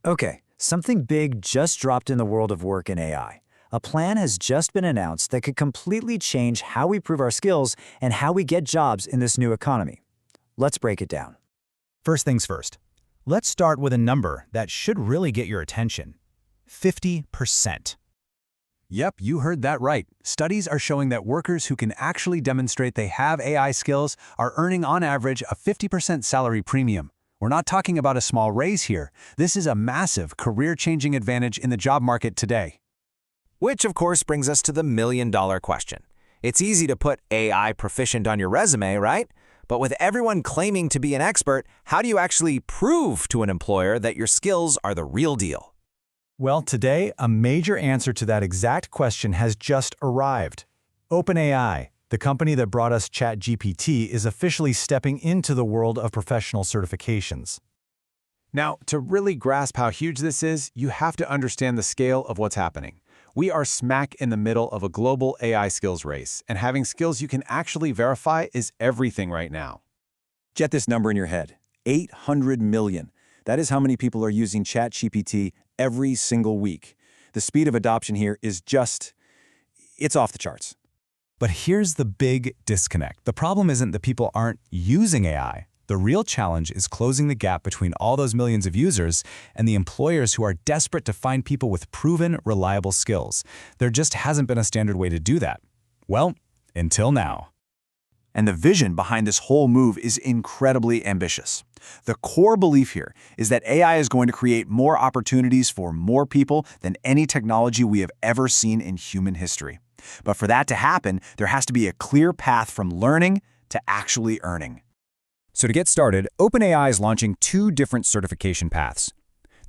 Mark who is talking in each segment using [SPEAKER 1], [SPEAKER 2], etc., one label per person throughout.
[SPEAKER 1] Okay, something big just dropped in the world of work in AI. A plan has just been announced that could completely change how we prove our skills and how we get jobs in this new economy. Let's break it down.
[SPEAKER 2] First things first, let's start with a number that should really get your attention. 50%.
[SPEAKER 3] Yep, you heard that right. Studies are showing that workers who can actually demonstrate they have AI skills are earning on average a 50% salary premium. We're not talking about a small raise here. This is a massive, career-changing advantage in the job market today.
[SPEAKER 4] Which, of course, brings us to the million-dollar question. It's easy to put AI proficient on your resume, right? But with everyone claiming to be an expert, how do you actually prove to an employer that your skills are the real deal?
[SPEAKER 2] Well, today, a major answer to that exact question has just arrived. OpenAI, the company that brought us ChatGPT, is officially stepping into the world of professional certifications.
[SPEAKER 3] Now, to really grasp how huge this is, you have to understand the scale of what's happening. We are smack in the middle of a global AI skills race, and having skills you can actually verify is everything right now.
[SPEAKER 5] Get this number in your head, 800 million. That is how many people are using ChatGPT every single week. The speed of adoption here is it's off the charts.
[SPEAKER 2] But here's the big disconnect. The problem isn't that people aren't using AI. The real challenge is closing the gap between all those millions of users and the employers who are desperate to find people with proven, reliable skills. There just hasn't been a standard way to do that. Well, until now.
[SPEAKER 5] And the vision behind this whole move is incredibly ambitious. The core belief here is that AI is going to create more opportunities for more people than any technology we have ever seen in human history. But for that to happen, there has to be a clear path from learning to actually earning.
[SPEAKER 6] So to get started, OpenAI is launching two different certification paths.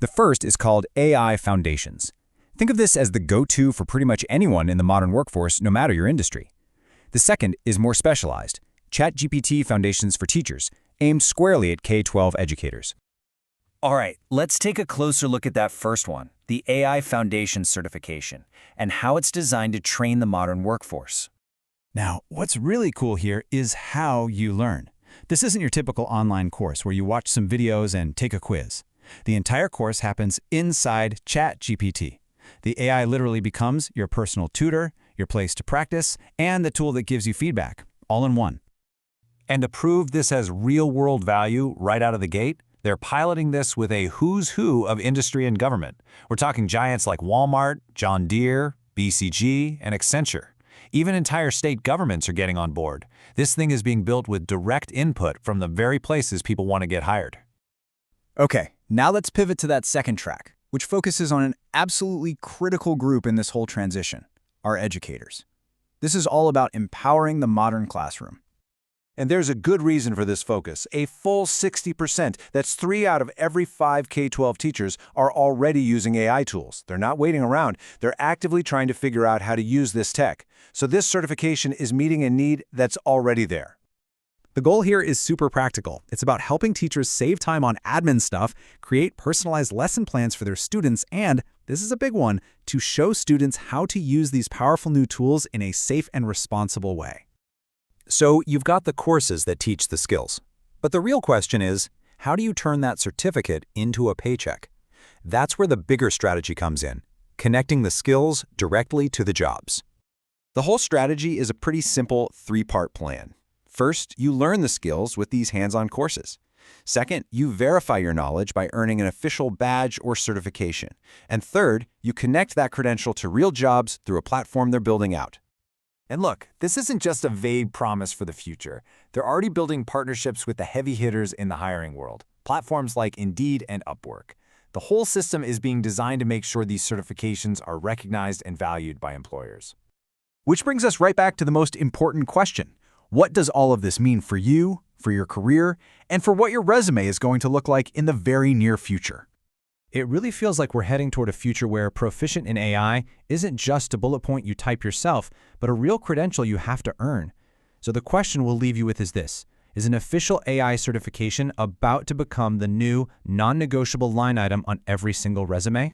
[SPEAKER 6] The first is called AI Foundations. Think of this as the go-to for pretty much anyone in the modern workforce, no matter your industry. The second is more specialized, ChatGPT Foundations for Teachers, aimed squarely at K-12 educators.
[SPEAKER 1] All right, let's take a closer look at that first one, the AI Foundation certification, and how it's designed to train the modern workforce.
[SPEAKER 2] Now, what's really cool here is how you learn. This isn't your typical online course where you watch some videos and take a quiz. The entire course happens inside ChatGPT. The AI literally becomes your personal tutor, your place to practice, and the tool that gives you feedback, all in one.
[SPEAKER 3] And to prove this has real-world value right out of the gate, they're piloting this with a who's who of industry and government. We're talking giants like Walmart, John Deere, BCG, and Accenture. Even entire state governments are getting on board. This thing is being built with direct input from the very places people want to get hired.
[SPEAKER 7] Okay, now let's pivot to that second track, which focuses on an absolutely critical group in this whole transition, our educators. This is all about empowering the modern classroom.
[SPEAKER 5] And there's a good reason for this focus. A full 60%, that's 3 out of every 5 K-12 teachers, are already using AI tools. They're not waiting around. They're actively trying to figure out how to use this tech. So this certification is meeting a need that's already there.
[SPEAKER 2] The goal here is super practical. It's about helping teachers save time on admin stuff, create personalized lesson plans for their students, and, this is a big one, to show students how to use these powerful new tools in a safe and responsible way.
[SPEAKER 6] So you've got the courses that teach the skills. But the real question is, how do you turn that certificate into a paycheck? That's where the bigger strategy comes in, connecting the skills directly to the jobs.
[SPEAKER 5] The whole strategy is a pretty simple 3-part plan. First, you learn the skills with these hands-on courses. Second, you verify your knowledge by earning an official badge or certification. And third, you connect that credential to real jobs through a platform they're building out.
[SPEAKER 3] And look, this isn't just a vague promise for the future. They're already building partnerships with the heavy hitters in the hiring world, platforms like Indeed and Upwork. The whole system is being designed to make sure these certifications are recognized and valued by employers.
[SPEAKER 2] Which brings us right back to the most important question. What does all of this mean for you, for your career, and for what your resume is going to look like in the very near future? It really feels like we're heading toward a future where proficient in AI isn't just a bullet point you type yourself, but a real credential you have to earn. So the question we'll leave you with is this. Is an official AI certification about to become the new, non-negotiable line item on every single resume?